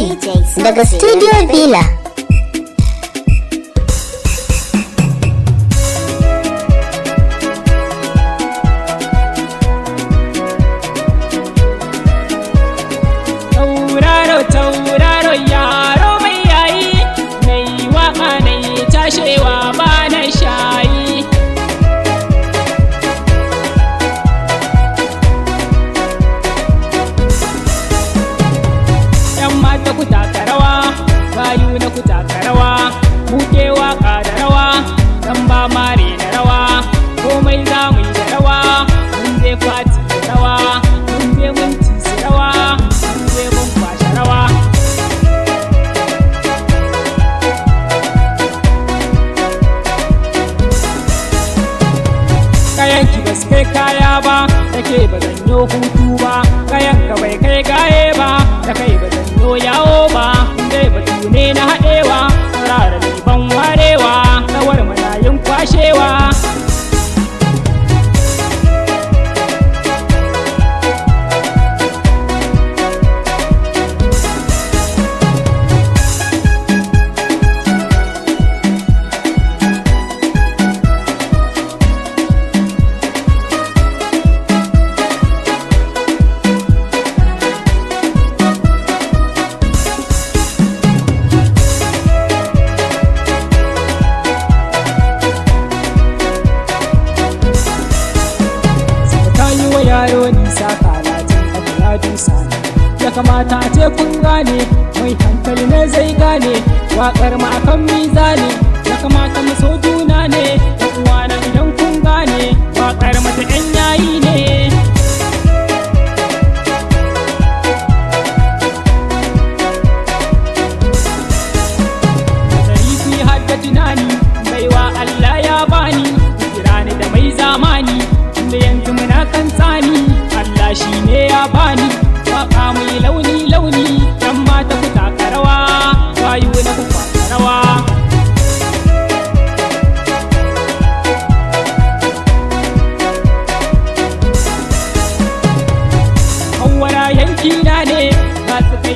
daga Studio Villa. Tauraro yaro mai yayi, mai waka nai tashewa ba na shayi. Yan mata ku taka rawa, bayu na ku taka rawa, muke waka da rawa, dan ba mare da rawa, komai za mu yi da rawa, mun je fati da rawa, mun je mun ci rawa, mun je mun kwashe rawa. Kayanki ba su kai kaya ba, da ke ba zan yo hutu ba, kayanka bai kai gaye ba, da kai ba zan yo yawo ba, dai batu ne na haɗewa, tsarara ne ban warewa, kawar mana yin kwashewa. Yaro nisa kalajin abu ya dusa ne, ya kamata a ce kun gane, mai hankali ne zai gane, waƙar ma akan mizani, ya kamata mu so juna ne, da uwana idan kun gane, waƙar mata ɗan yayi ne. Tarihi har da tunani, baiwa Allah ya bani, kira ni da mai zamani, da yanzu muna kan tsani, Allah shi ne ya bani, waka mai launi-launi, yan mata ku taka rawa, bayu na ku kwasa rawa. Hawara yanki na ne, za su kai